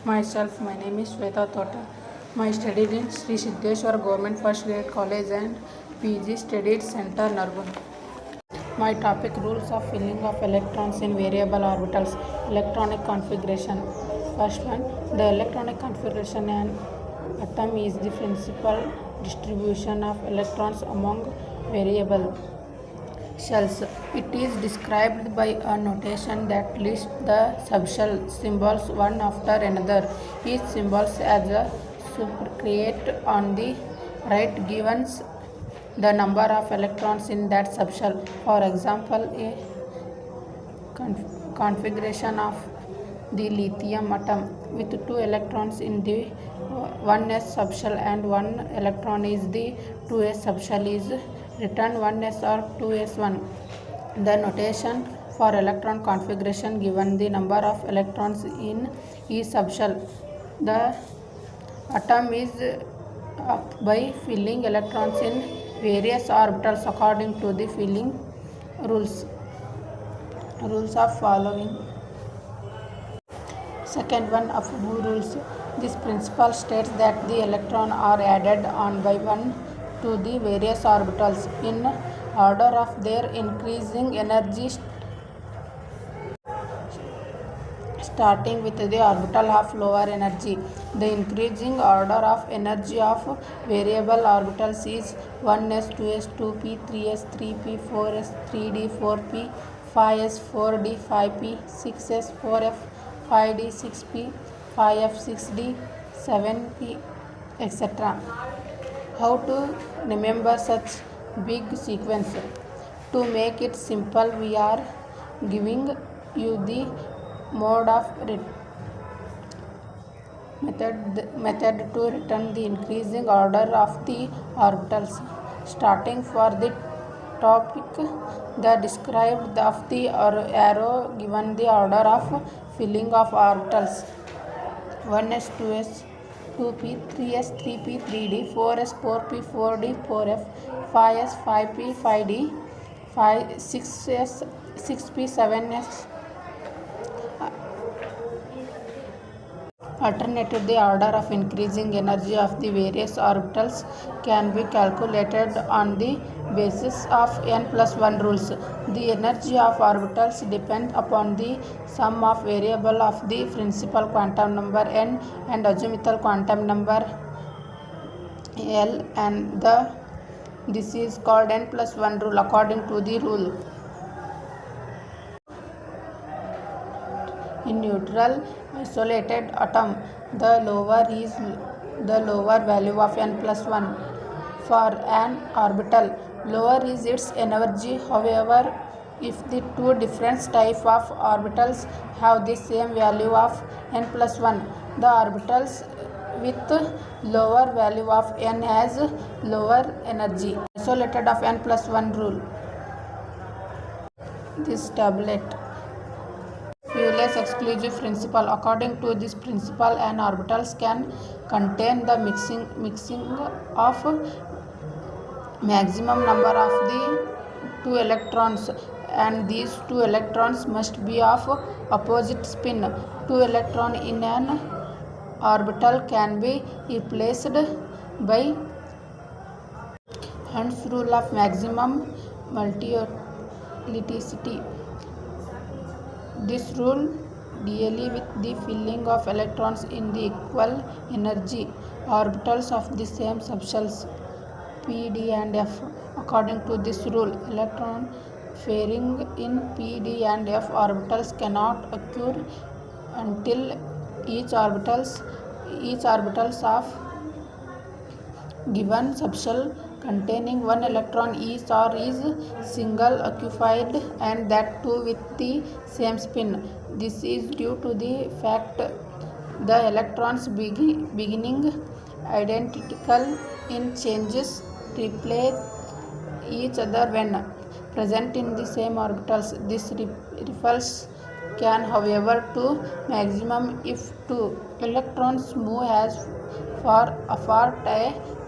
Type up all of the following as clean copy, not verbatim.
Myself, my name is Shweta Tota. My studied in Sri Siddheshwar Government First Grade College and PG Studied Center, Nargun. My topic rules of filling of electrons in variable orbitals, electronic configuration. First one, the electronic configuration an atom is the principal distribution of electrons among variable shells. It is described by a notation that lists the subshell symbols one after another. Each symbol as a superscript on the right gives the number of electrons in that subshell. For example, a configuration of the lithium atom with 2 electrons in the 1s subshell and 1 electron is the 2s subshell is written 1s or 2s1. The notation for electron configuration given the number of electrons in each subshell. The atom is up by filling electrons in various orbitals according to the filling rules of following. Second one of Bohr rules. This principle states that the electrons are added on by one to the various orbitals in order of their increasing energy, starting with the orbital of lower energy. The increasing order of energy of variable orbitals is 1s, 2s, 2p, 3s, 3p, 4s, 3d, 4p, 5s, 4d, 5p, 6s, 4f, 5d, 6p, 5f, 6d, 7p, etc. How to remember such big sequence? To make it simple, we are giving you the mode of method to return the increasing order of the orbitals. Starting for the topic, the described of the arrow given the order of filling of orbitals: 1s, 2s, 2p, 3s, 3p, 3d, 4s, 4p, 4d, 4f, 5s, 5p, 5d, 6s, 6p, 7s. Alternative, the order of increasing energy of the various orbitals can be calculated on the basis of n plus 1 rules. The energy of orbitals depends upon the sum of variables of the principal quantum number n and azimuthal quantum number l, and this is called n plus 1 rule. According to the rule, in neutral isolated atom, the lower value of n plus 1. For an orbital, lower is its energy. However, if the two different types of orbitals have the same value of n plus 1, the orbitals with lower value of n has lower energy. Isolated of n plus 1 rule. This tablet Euler's exclusive principle. According to this principle, an orbital can contain the mixing of maximum number of the 2 electrons, and these 2 electrons must be of opposite spin. 2 electrons in an orbital can be replaced by Hund's rule of maximum multiplicity. This rule deals with the filling of electrons in the equal energy orbitals of the same subshells p, d, and f. According to this rule, electron pairing in p, d, and f orbitals cannot occur until each orbitals of given subshell containing 1 electron each or is single occupied, and that too with the same spin. This is due to the fact the electrons beginning identical in changes replace each other when present in the same orbitals. This refers can however to maximum if two electrons move as far apart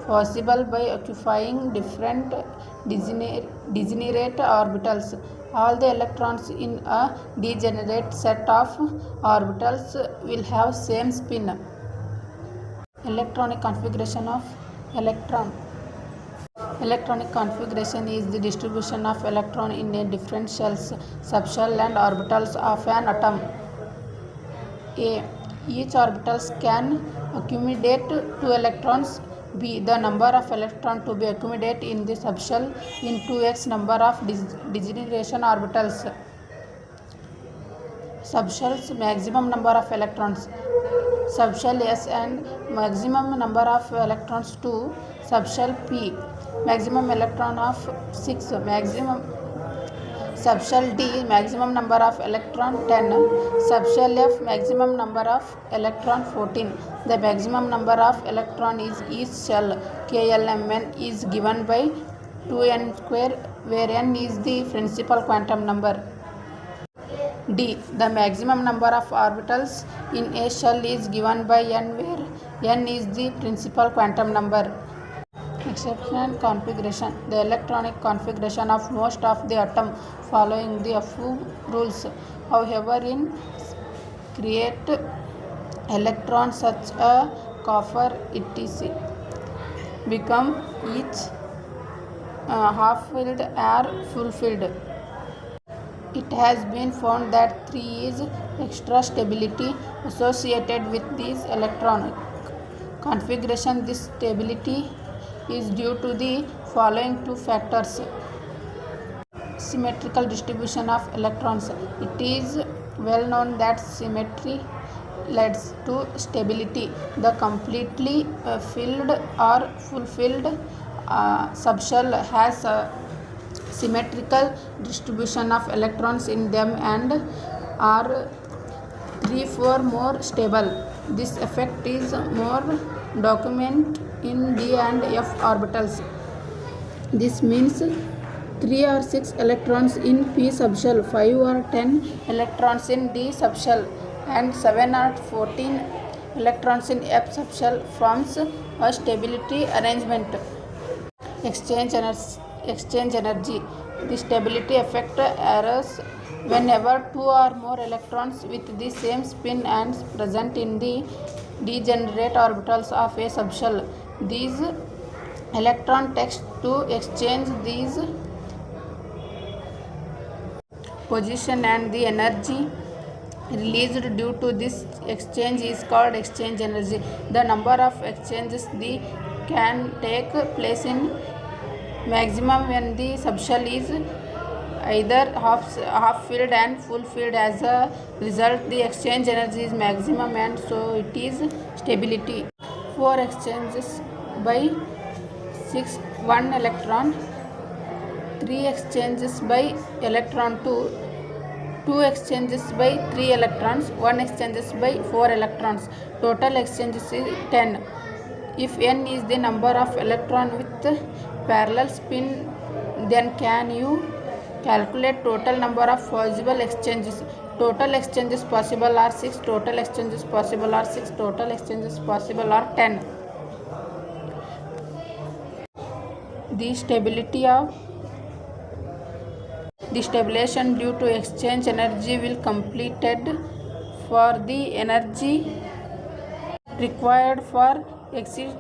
possible by occupying different degenerate orbitals. All the electrons in a degenerate set of orbitals will have same spin. Electronic configuration of electron. Electronic configuration is the distribution of electron in a different shells, subshell and orbitals of an atom. A. Each orbitals can accommodate 2 electrons. B. The number of electrons to be accommodated in the subshell in 2x number of degeneration orbitals. Subshells maximum number of electrons. Subshell S and maximum number of electrons 2. Subshell P maximum electron of 6. Subshell D maximum number of electron 10. Subshell F maximum number of electron 14. The maximum number of electron is each shell KLMN is given by 2n square, where n is the principal quantum number. D. The maximum number of orbitals in a shell is given by n, where n is the principal quantum number. Exceptional configuration. The electronic configuration of most of the atom following the above rules. However, in create electrons such as copper etc. become each half-filled or full-filled. It has been found that 3 is extra stability associated with this electronic configuration. This stability is due to the following 2 factors. Symmetrical distribution of electrons. It is well known that symmetry leads to stability. The completely filled or fulfilled subshell has a symmetrical distribution of electrons in them and are 3-4 more stable. This effect is more documented in D and F orbitals. This means 3 or 6 electrons in P subshell, 5 or 10 electrons in D subshell, and 7 or 14 electrons in F subshell forms a stability arrangement. Exchange energy. The stability effect occurs whenever 2 or more electrons with the same spin are present in the degenerate orbitals of a subshell. These electrons text to exchange these position, and the energy released due to this exchange is called exchange energy. The number of exchanges can take place in maximum when the subshell is either half filled and full filled. As a result, the exchange energy is maximum, and so it is stability. 4 exchanges by 6 1 electron, 3 exchanges by electron 2 exchanges by 3 electrons, 1 exchanges by 4 electrons. Total exchanges is 10. If n is the number of electrons with parallel spin, then can you calculate total number of possible exchanges? Total exchanges possible are 6. Total exchanges possible are 6. Total exchanges possible are 10. The stabilization due to exchange energy will completed for the energy required for excitation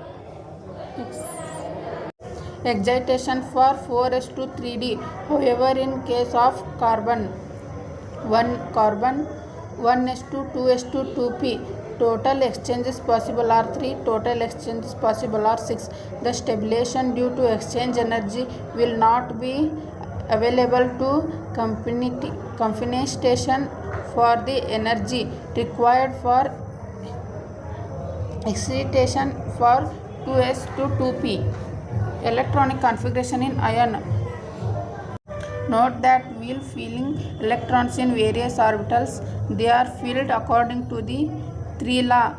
for 4s2 3d. However, in case of carbon 1s2 2s2 2p, total exchanges possible are 3. Total exchanges possible are 6. The stabilization due to exchange energy will not be available to computation for the energy required for excitation for 2s to 2p. Electronic configuration in ion. Note that while filling electrons in various orbitals, they are filled according to the 3 laws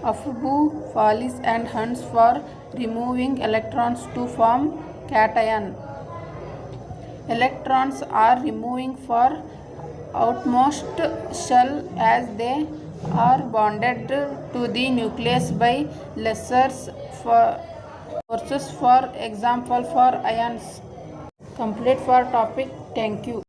of Fallis and Hunt for removing electrons to form cation. Electrons are removing for outmost shell as they are bonded to the nucleus by lesser forces, for example for ions. Complete for topic. Thank you.